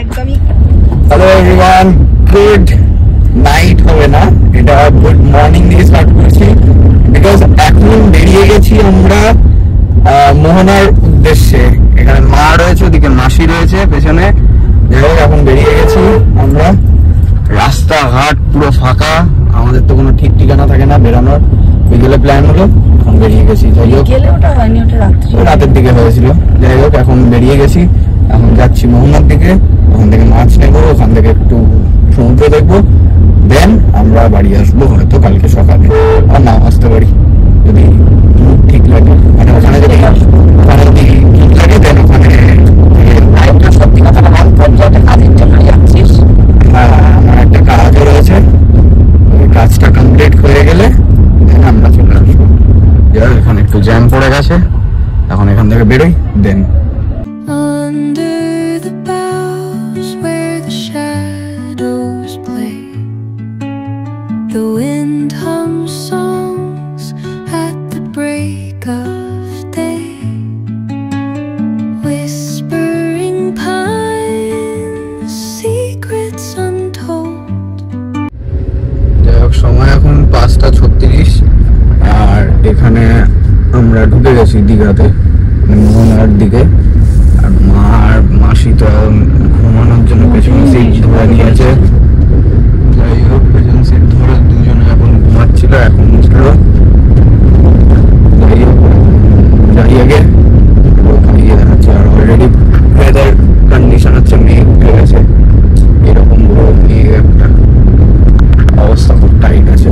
একদমই। Hello everyone, good night হবে না, এটা গুড মর্নিং দিয়ে স্টার্ট করছি। বিকজ এখন বেরিয়ে গেছি আমরা মোহনার উদ্দেশ্যে। এখানে মা রয়েছে, ওদিকে মাসি রয়েছে পেছনে। যাই হোক, এখন বেরিয়ে গেছি আমরা। রাস্তাঘাট পুরো ফাঁকা, আমাদের তো কোনো ঠিক ঠিকানা থাকে না বেরানোর। বিকেলে প্ল্যান হলো, এখন বেরিয়ে গেছি। যাই হোক, রাতের দিকে হয়েছিল। যাই হোক, এখন বেরিয়ে গেছি, এখন যাচ্ছি মোহনার দিকে। ওখান থেকে মাছ নেবো, ওখান থেকে একটু সমুদ্র দেখবো, দেন আমরা বাড়ি আসবো হয়তো কালকে সকালে। আর না আসতে পারি যদি ঠিক লাগে, মানে ওখানে যদি ঠিক লাগে দেন ওখানে। সত্যি কথা কাজের জন্য যাচ্ছিস? হ্যাঁ, আমার একটা কাজও রয়েছে, ওই কাজটা কমপ্লিট হয়ে গেলে দেন আমরা চলে আসবো। এখানে একটু জ্যাম পড়ে গেছে, এখন এখান থেকে বেরোই দেন। The wind hums songs at the break of day, whispering pines, secrets untold. যাই হোক, সময় এখন 5:36 আর এখানে আমরা ঢুকে গেছি দীঘাতে, মোহনার দিকে। আর মা আর মাসি তো ঘুমানোর জন্য পেছনে সিট ধরে নিয়েছে। যাই হোক, পেছন সিট ধরে দুজনে এখন ঘুমাচ্ছিল, এখন উঠলো। যাই হোক, দাঁড়িয়ে গিয়ে ওখানে গিয়ে দেখাচ্ছে। আর অলরেডি ওয়েদার কন্ডিশন হচ্ছে মেঘ উঠে গেছে, এরকম বড় মেঘ, একটা অবস্থা খুব টাইট আছে।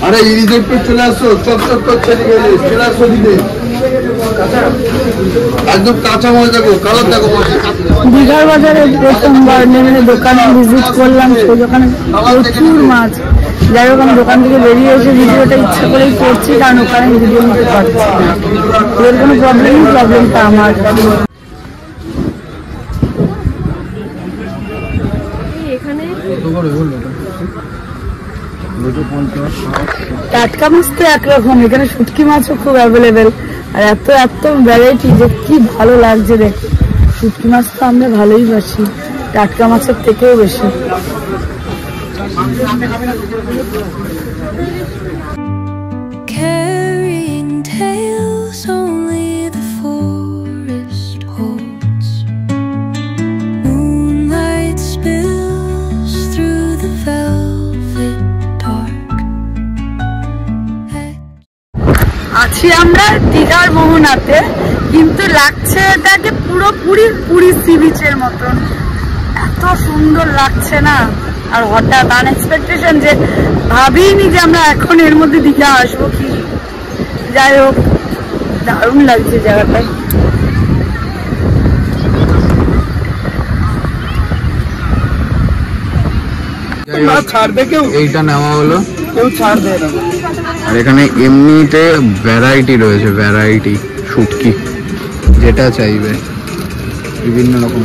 আরে রিজোর্টে চলে আসো, চপ করছে চলে আসো দিদি। একদম কাঁচা মাছ দেখো, কালার দেখো। দীঘার বাজারে প্রথমবার নেমে দোকানে ভিজিট করলাম, সেই দোকানে প্রচুর মাছ। যাই হোক, আমি দোকান থেকে বেরিয়ে এসে ভিডিওটা ইচ্ছা করেই করছি, কারণ ওখানে ভিডিও নিতে পারছি না। এর কোনো প্রবলেমটা আমার। টাটকা মাছ তো একরকম, এখানে শুটকি মাছও খুব অ্যাভেলেবেল। আর এত এত ভ্যারাইটি যে কি ভালো লাগছে দেখ। শুটকি মাছ তো আমরা ভালোই বাসি, টাটকা মাছের থেকেও বেশি। Carrying tales only the forest holds. Moonlight spills through the velvet dark. আছি আমরা দীঘার মোহনাতে, কিন্তু লাগছে এটাকে পুরোপুরি পুরী সি বিচের মতন। এত সুন্দর লাগছে না। আর হঠাৎ আনএক্সপেক্টেশন, যে ভাবিনি যে আমরা এখন এর মধ্যে দীঘা আসবো কি। যাই হোক, দারুণ লাগছে জায়গাটায়। এইটা নেওয়া হলো, কেউ ছাড় দেয় না। আর এখানে এমনিতে ভ্যারাইটি রয়েছে, ভ্যারাইটি শুটকি যেটা চাইবে, বিভিন্ন রকম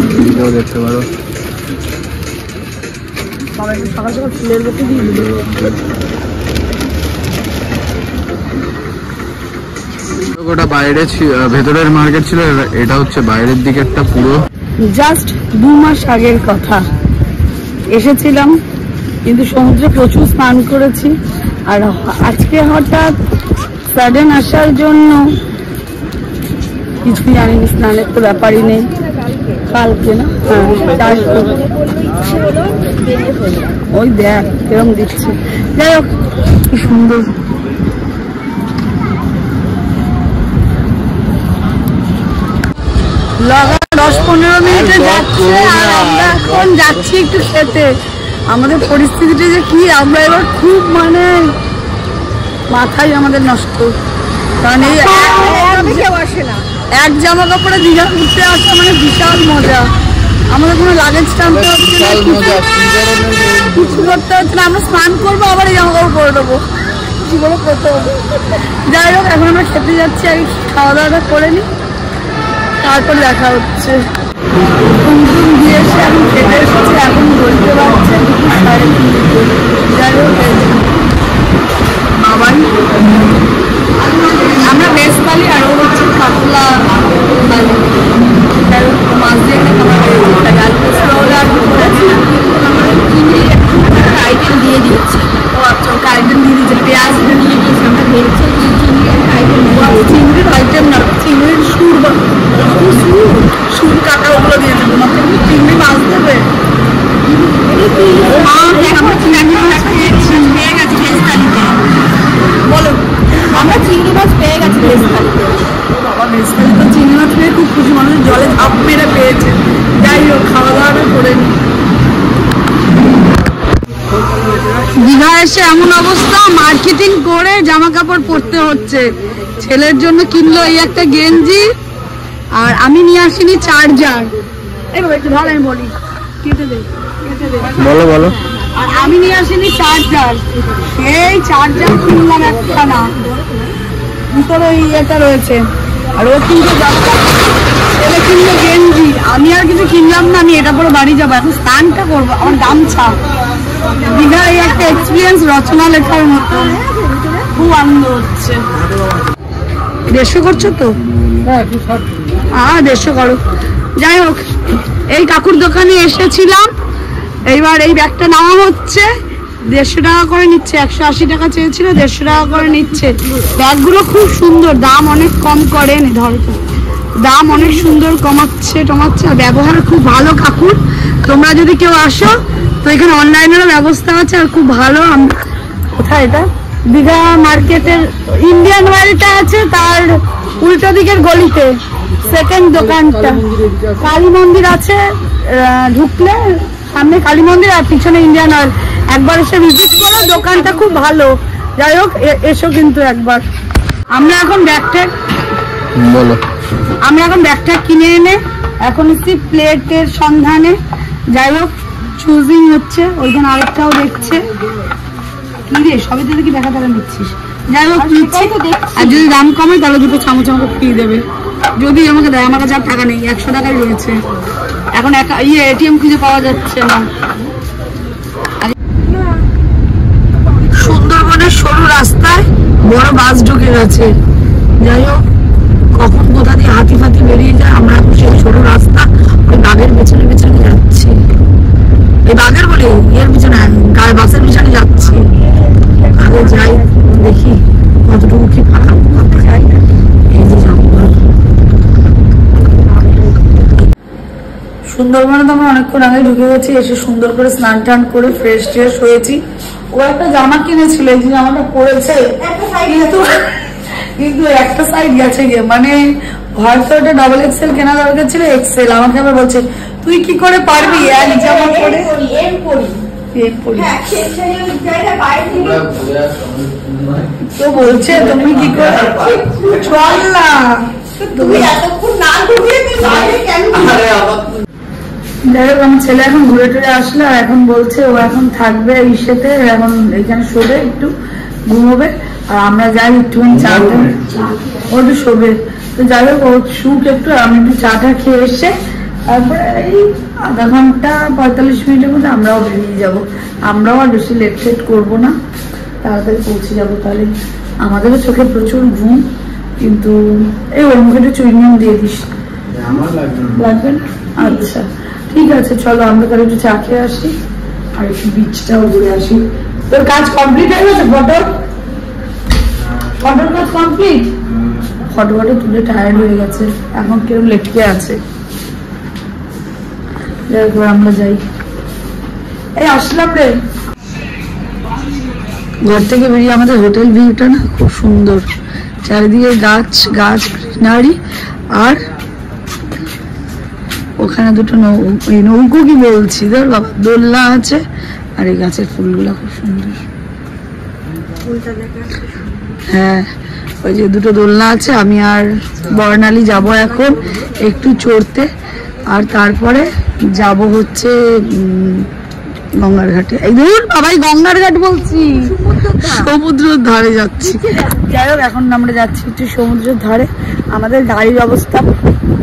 দেখতে পারো। সকাল সকাল ফুলের মধ্যে দিয়ে দিল। ওটা বাইরে ভেতরের মার্কেট ছিল, এটা হচ্ছে বাইরের দিকেরটা পুরো। জাস্ট 2 মাস আগের কথা এসেছিলাম, কিন্তু সমুদ্রে প্রচুর স্নান করেছি। আর আজকে হঠাৎ সাডেন আসার জন্য কিছুই জানিনি, স্নানের তো ব্যাপারই নেই। কালকে না, ওই দেখ কিরম দিচ্ছে। যাই হোক, কি সুন্দর। লগা 10-15 মিনিটে যাচ্ছে, আর আমরা এখন যাচ্ছি একটু খেতে। আমাদের পরিস্থিতিটা যে কি, আমরা এবার খুব মানে মাথায় আমাদের নষ্ট। কারণ এই এক জামা কাপড়ে দীঘা ঘুরতে আসা মানে বিশাল মজা। আমাদের কোনো লাগেজ টানতে হচ্ছে না, কিছু করতে হচ্ছে না। আমরা স্নান করবো, আবার এই জামা কাপড় পরে দেবো, কি করে করতে হবে। যাই হোক, এখন আমরা খেতে যাচ্ছি, আগে খাওয়া দাওয়াটা করে নিই, তারপর দেখা হচ্ছে। ঘুম দিয়ে এসে এখন খেতে এসেছি, এখন বলতে পারছে 2:30। যাই হোক, বাবাই চিংড়ির আইটেম না, চিংড়ির সুর কাটা ওগুলো দিয়েছে। তোমাকে চিংড়ি মাছ দেবে? বলো, আমরা চিংড়ি মাছ পেয়ে গেছি ভেজ থালিতে। বাবা ভেজ থালি তো চিংড়ি মাছ পেয়ে খুব খুশি, মানুষ জলে ঝাঁপ মেরে পেয়েছে। যাই হোক, খাওয়া দাওয়াটা করে নি। দীঘা এসে এমন অবস্থা, মার্কেটিং করে জামা কাপড় পরতে হচ্ছে। ছেলের জন্য কিনলো এই একটা গেঞ্জি, আর আমি নিয়ে আসিনি চার্জার। এইভাবে একটু ধর, আমি বলি, কেটে দে। বলো বলো। আর আমি নিয়ে আসিনি চার্জার, সেই চার্জার কিনলাম একটা না, ভিতরে ইয়েটা রয়েছে। আর ও কিনতে যাবো, ছেলে কিনলো গেঞ্জি, আমি আর কিছু কিনলাম না। আমি এটা পরে বাড়ি যাবো, এখন স্নানটা করবো। আমার গামছা। দীঘা এই একটা এক্সপিরিয়েন্স রচনা লেখার মতো, খুব আনন্দ হচ্ছে। 150 করছো তো? হ্যাঁ 150 করো। যাই হোক, এই কাকুর দোকানে এসেছিলাম, এইবার এই ব্যাগটা নেওয়া হচ্ছে। 150 টাকা করে নিচ্ছে, 180 টাকা চেয়েছিল, 150 টাকা করে নিচ্ছে। ব্যাগগুলো খুব সুন্দর, দাম অনেক কম করেন, ধরো তো দাম অনেক সুন্দর কমাচ্ছে টমাচ্ছে, আর ব্যবহার খুব ভালো কাকুর। তোমরা যদি কেউ আসো তো এখানে অনলাইনেরও ব্যবস্থা আছে, আর খুব ভালো। কোথায় এটা? দীঘা মার্কেটের ইন্ডিয়ান ওয়েলটা আছে, তার উল্টো দিকের গলিতে সেকেন্ড দোকানটা। কালী মন্দির আছে, ঢুকলে সামনে কালী মন্দির আর পিছনে ইন্ডিয়ান অয়েল। একবার এসে ভিজিট করো, দোকানটা খুব ভালো। যাই হোক, এসো কিন্তু একবার। আমরা এখন ব্যাগটা কিনে এনে এখন একটি প্লেটের সন্ধানে। যাই হোক, চুজিং হচ্ছে, ওইখানে আরেকটাও দেখছে। কি রে, সবই তো দেখি দেখা তারা নিচ্ছিস। যাই হোক, নিচ্ছি। আর যদি দাম কমে তাহলে দুটো চামচ আমাকে ফ্রি দেবে, যদি আমাকে দেয়। আমার কাছে আর টাকা নেই, 100 টাকাই রয়েছে। এখন এটিএম খুঁজে পাওয়া যাচ্ছে না। সুন্দরবনের সরু রাস্তায় বড় বাস ঢুকে গেছে। যাই হোক, কখন কোথা দিয়ে হাতি ফাতি বেরিয়ে যায়। আমরা এখন সেই সরু রাস্তা, ওই বাঘের পেছনে পেছনে যাচ্ছি। এই বাঘের বলে এর পিছনে, গায়ে বাসের পিছনে যাচ্ছি। আগে যাই, দেখি কতটুকু কি ফাঁকা যাই। এই যে জঙ্গল। সুন্দরবনে তো আমরা অনেকক্ষণ আগে ঢুকে গেছি। এসে সুন্দর করে স্নান টান করে ফ্রেশ ট্রেশ হয়েছি। ও একটা জামা কিনেছিল, এই যে জামাটা পরেছে, কিন্তু একটা সাইড গেছে গিয়ে, মানে হয়তো এটা ডবল এক্সেল কেনা দরকার ছিল, এক্সেল। আমাকে আবার বলছে তুই কি করে পারবি এক জামা পরে। তো বলছে তুমি কি করে, চল না তুমি এতক্ষণ না ঢুকে। যাই হোক, আমার ছেলে এখন ঘুরে টুরে আসলো, আর এখন বলছে ও এখন থাকবে ইসেতে, এখন এখানে শোবে, একটু ঘুমোবে। আর আমরা যাই একটুখানি চাটা, ও একটু শোবে। তো যাই হোক, ও শুক একটু, আমি একটু চাটা খেয়ে এসে তারপরে এই আধা ঘন্টা 45 মিনিটের মধ্যে আমরাও বেরিয়ে যাবো। আমরাও আর বেশি লেট ফেট করবো না, তাড়াতাড়ি পৌঁছে যাবো। তাহলে আমাদেরও চোখে প্রচুর ঘুম, কিন্তু এই ওর মুখে একটু চুইংগাম দিয়ে দিস। লাগবে না? আচ্ছা ঠিক আছে, চলো আমরা তাহলে একটু চা খেয়ে আসি, আর একটু বিচটাও ঘুরে আসি। তোর কাজ কমপ্লিট হয়ে গেছে? ফটোর কাজ কমপ্লিট? ফটো তুলে টায়ার্ড হয়ে গেছে, এখন কিরকম লেটকে আছে। আমরা যাই, এই আসলাম রে। ঘর থেকে বেরিয়ে আমাদের হোটেল ভিউটা না খুব সুন্দর, চারিদিকে গাছ গাছ গ্রিনারি, আর ওখানে দুটো নৌকো কি বলছি ধর বাবা, দোলনা আছে, আর এই গাছের ফুলগুলো খুব সুন্দর। হ্যাঁ, ওই যে দুটো দোলনা আছে। আমি আর বর্ণালী যাব এখন একটু চড়তে, আর তারপরে যাব হচ্ছে গঙ্গার ঘাটে। এই ধরুন বাবাই গঙ্গার ঘাট বলছি, সমুদ্রের ধারে যাচ্ছি। যাই হোক, এখন আমরা যাচ্ছি একটু সমুদ্রের ধারে। আমাদের গাড়ির অবস্থা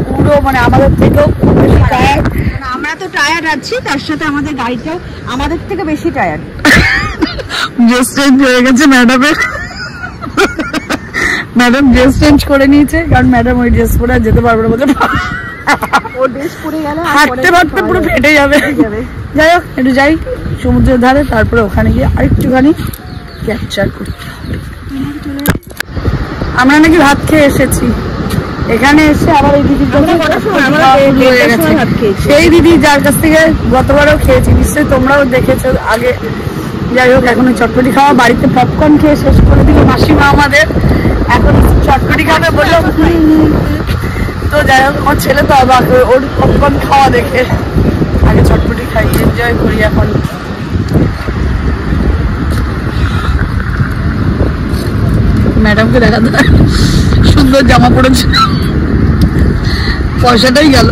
পুরো, মানে আমাদের থেকেও খুব বেশি টায়ার্ড। আমরা তো টায়ার্ড আছি, তার সাথে আমাদের গাড়িটাও আমাদের থেকে বেশি টায়ার্ড। ড্রেস চেঞ্জ হয়ে গেছে ম্যাডামের, ম্যাডাম ড্রেস চেঞ্জ করে নিয়েছে, কারণ ম্যাডাম ওই ড্রেস পরে আর যেতে পারবে না, বলে ও ড্রেস পরে গেলে হাঁটতে হাঁটতে পুরো ফেটে যাবে। যাই হোক, একটু যাই সমুদ্রের ধারে, তারপরে ওখানে গিয়ে আরেকটুখানি ক্যাপচার করতে হবে। আমরা নাকি ভাত খেয়ে এসেছি, এখানে এসে আবার এই দিদির সেই দিদি যার কাছ থেকে গতবারও খেয়েছি, নিশ্চয়ই তোমরাও দেখেছো আগে। যাই হোক, এখন চটপটি খাওয়া, বাড়িতে পপকর্ন খেয়ে শেষ করে দিল মাসিমা আমাদের, এখন চটপটি খাবে বললো। তো যাই হোক, আমার ছেলে তো অবাক, ওর পপকর্ন খাওয়া দেখে। আগে চটপটি খাই, এনজয় করি। এখন ম্যাডামকে দেখা যায় সুন্দর জামা পড়েছে, পয়সাটাই গেল।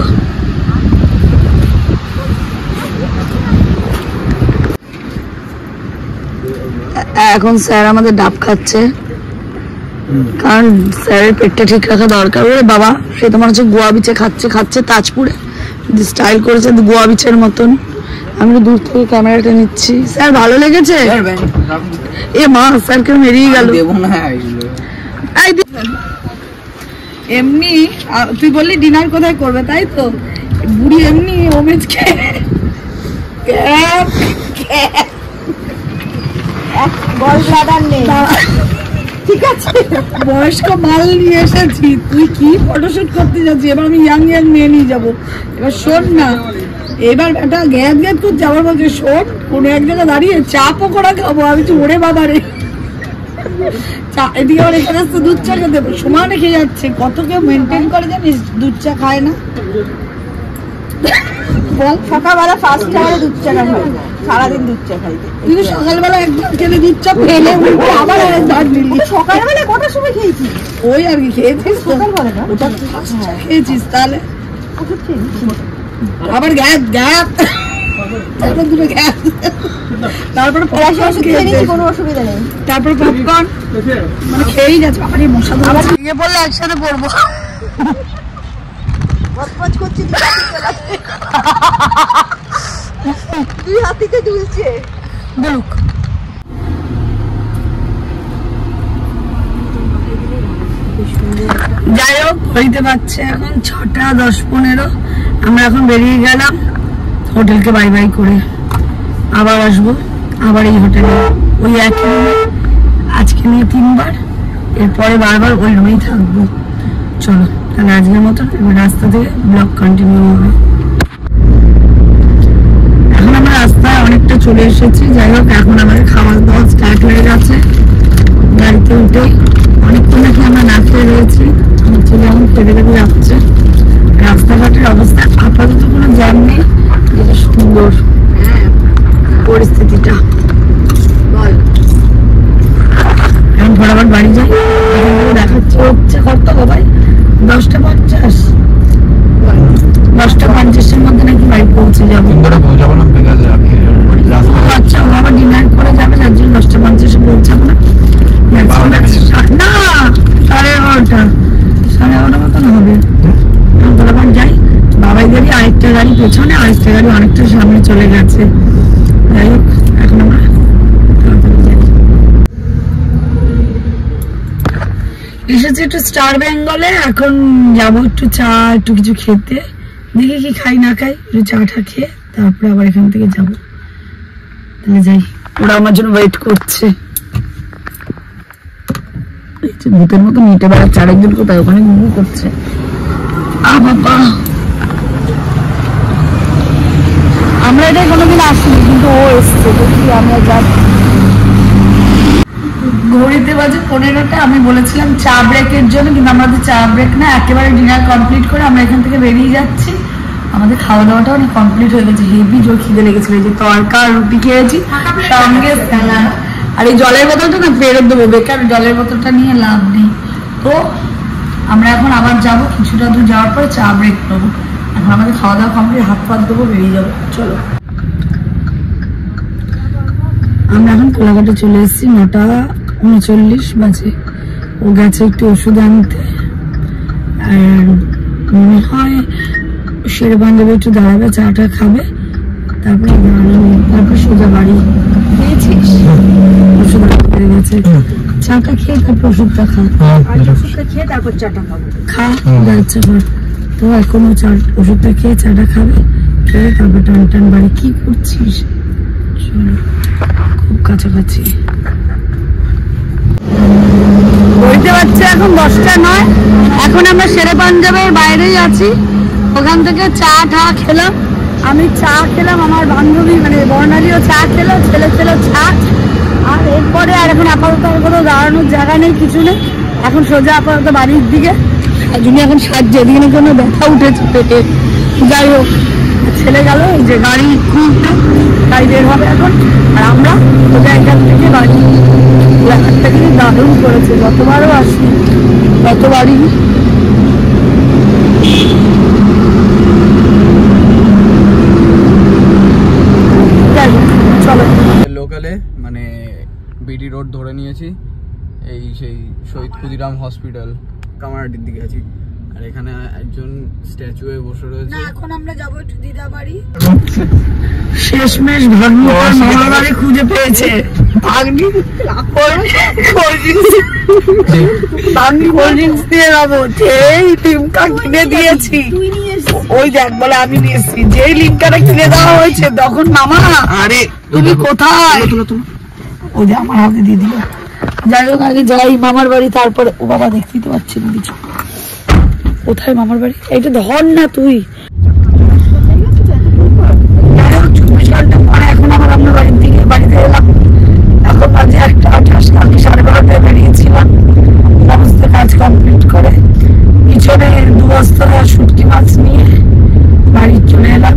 এখন স্যার আমাদের ডাব খাচ্ছে, কারণ স্যারের পেটটা ঠিক রাখা দরকার। ওরে বাবা, সে তোমার হচ্ছে গোয়া বিচে খাচ্ছে তাজপুরে, স্টাইল করেছে গোয়া বিচের মতন। আমি দূর থেকে ক্যামেরাটা নিচ্ছি। স্যার ভালো লেগেছে? এ মা, স্যারকে মেরিয়ে গেল। এমনি তুই বললি ডিনার কোথায় করবে, তাই তো বুড়ি এমনি ওমেজ ঠিক আছে, বয়স্ক মাল নিয়ে এসেছি। তুই কি ফটোশুট করতে যাচ্ছি? এবার আমি ইয়াং মেয়ে নিয়ে যাবো। এবার শোন না, এবার একটা গ্যাদ করছে আমার বলছে, শোন কোনো এক জায়গায় দাঁড়িয়ে চা পকোড়া খাবো। আমি তো ওরে বাবা রে, এদিকে আবার এখানে আসতে দুধ চা খেতে সমান রেখে যাচ্ছে। কত কেউ মেনটেন করে জানিস, দুধ চা খায় না। বল, সকালবেলা ফার্স্ট টাইমে দুধ চা খাই, সারাদিন দুধ চা খাই। তুই সকালবেলা একবার খেলে দুধ চা ফেলে আবার একবার নিলি। সকালবেলা কটার সময় খেয়েছিস? ওই আর কি খেয়েছিস সকালবেলা, না ওটা খেয়েছিস তাহলে। আবার গ্যাস তারপরে কোনো অসুবিধা নেই। তারপরে পপকর্ন মানে খেয়েই যাচ্ছে। বাবা রে, মশা আবার ভেঙে পড়লে একসাথে পড়বো। তুই হাতিতে ঝুলছে বলুক। যাই হোক, হইতে পারছে এখন 6:10-15। আমরা এখন বেরিয়ে গেলাম হোটেলকে বাই বাই করে। আবার আসবো, আবার এই হোটেলে ওই একই রুমে, আজকে নিয়ে 3বার, এরপরে বারবার ওই রুমেই থাকবো। চলো তাহলে আজকের মতন এবার রাস্তা থেকে ব্লগ কন্টিনিউ হবে। এখন আমরা রাস্তায় অনেকটা চলে এসেছি। যাই হোক, এখন আমাদের খাওয়া দাওয়া স্টার্ট হয়ে গেছে। গাড়িতে উঠে অনেকক্ষণ নাকি আমরা না খেয়ে রয়েছি। আমার ছেলে এখন খেতে খেতে যাচ্ছে। রাস্তাঘাটের অবস্থা আপাতত কোনো জ্যাম নেই, যেটা সুন্দর পরিস্থিতিটা। এখন ফটাফট বাড়ি যাই। দেখাচ্ছে হচ্ছে কত ভাই, 10:50। 10:50-এর মধ্যে নাকি বাড়ি পৌঁছে যাবো। আচ্ছা, ও আবার ডিনার করে যাবে, যার জন্য 10:50-এ পৌঁছাবো না। না, 11:30। 11:30 মতন হবে। ফটাফট যাই। বাবাই গাড়ি, আরেকটা গাড়ি পেছনে, আরেকটা গাড়ি অনেকটা সামনে চলে গেছে। যাই হোক, এখন আমরা এসেছি একটু স্টার বেঙ্গলে। এখন যাবো একটু চা, একটু কিছু খেতে। দেখি কি খাই না খাই, একটু চাটা খেয়ে তারপরে আবার এখান থেকে যাবো। তাহলে যাই, ওরা আমার জন্য ওয়েট করছে। ভূতের মতো নিতে বেড়াচ্ছে, আরেকজন কোথায় ওখানে ঘুমু করছে। বাবা, আমরা এটা কোনোদিন আসিনি, কিন্তু ও এসছে। দেখি আমরা যাচ্ছি। ঘড়িতে বাজে 15টা। আমি বলেছিলাম চা ব্রেকের জন্য, কিন্তু আমাদের চা ব্রেক না, একেবারে ডিনার কমপ্লিট করে আমরা এখান থেকে বেরিয়ে যাচ্ছি। আমাদের খাওয়া দাওয়াটা অনেক কমপ্লিট হয়ে গেছে। হেভি জোর খিদে লেগেছিল। এই যে তরকা রুটি খেয়েছি, সঙ্গে আর এই জলের বোতলটা না ফেরত দেবো, বেকার জলের বোতলটা নিয়ে লাভ নেই। তো আমরা এখন আবার যাবো, কিছুটা দূর যাওয়ার পরে চা ব্রেক নেবো। এখন আমাদের খাওয়া দাওয়া কমপ্লিট, হাত পাত দেবো, বেরিয়ে যাবো। চলো, আমরা এখন কোলাঘাটে চলে এসেছি। 9:39 বাজে। ও গেছে একটু ওষুধ আনতে, আর মনে হয় শেরবান দেবে, একটু দাঁড়াবে, চাটা খাবে, তারপরে সোজা বাড়ি। খেয়েছিস? ওষুধ হয়ে গেছে, চাটা খেয়ে তারপর ওষুধটা খা। ওষুধটা খেয়ে তারপর চাটা খাবো। খা, যাচ্ছে ঘর। তো এখন ওষুধটা খেয়ে চাটা খাবে, খেয়ে তারপর টান বাড়ি। কি করছিস? খুব কাছাকাছি। বইতে বাচ্চা এখন 10টা নয়, এখন আমরা শেরে পাঞ্জাবের বাইরেই আছি। ওখান থেকে চা ঠা খেলাম, আমি চা খেলাম, আমার বান্ধবী মানে বর্ণালীও চা খেলো, ছেলে খেলো চা। আর এরপরে আর এখন আপাতত আর কোনো দাঁড়ানোর জায়গা নেই, কিছু নেই। এখন সোজা আপাতত বাড়ির দিকে। যিনি এখন সাজছে, এদিকে কোনো ব্যথা উঠেছে পেটে। যাই হোক, ছেলে গেল, এই যে গাড়ি খুলতে, গাড়ি বের হবে এখন। আর আমরা সোজা এখান থেকে বাড়ি। ব্যাপারটা কিন্তু দারুণ করেছে, যতবারও আসি ততবারই চলো। লোকালে মানে বিডি রোড ধরে নিয়েছি, এই সেই শহীদ ক্ষুদিরাম হসপিটাল কামারহাটির দিকে আছি। আর এখানে একজন স্ট্যাচুয়ে বসে রয়েছে। এখন আমরা যাবো একটু দিদা বাড়ি। শেষমেশ মামার বাড়ি খুঁজে পেয়েছে। ভাগ্নি কোল্ড ড্রিঙ্কস দিয়ে যাবো, যেই লিমকা কিনে দিয়েছি, ওই দেখ বলে আমি নিয়েছি, যেই লিমকাটা কিনে দেওয়া হয়েছে তখন মামা আরে তুমি কোথায়, ওই যে আমার হাতে দিয়ে দিল। যাই হোক, আগে যাই মামার বাড়ি, তারপরে ও বাবা দেখতেই তো পাচ্ছি না কিছু। কোথায় মামার বাড়ি? এইটা ধর না তুই। এখন আমার আপনার বাড়ির দিকে বাড়িতে এলাম। এখন বাজে 1:28, কালকে 12:30টায় বেরিয়েছিলাম সমস্ত কাজ কমপ্লিট করে। পিছনে 2 বস্তা শুটকি মাছ নিয়ে বাড়ি চলে এলাম।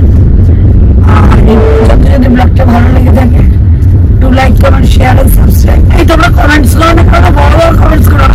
আর যদি ব্লগটা ভালো লেগে থাকে, do like, comment, share and subscribe. এই তোমরা কমেন্টস করো না, বড় বড় কমেন্টস করো,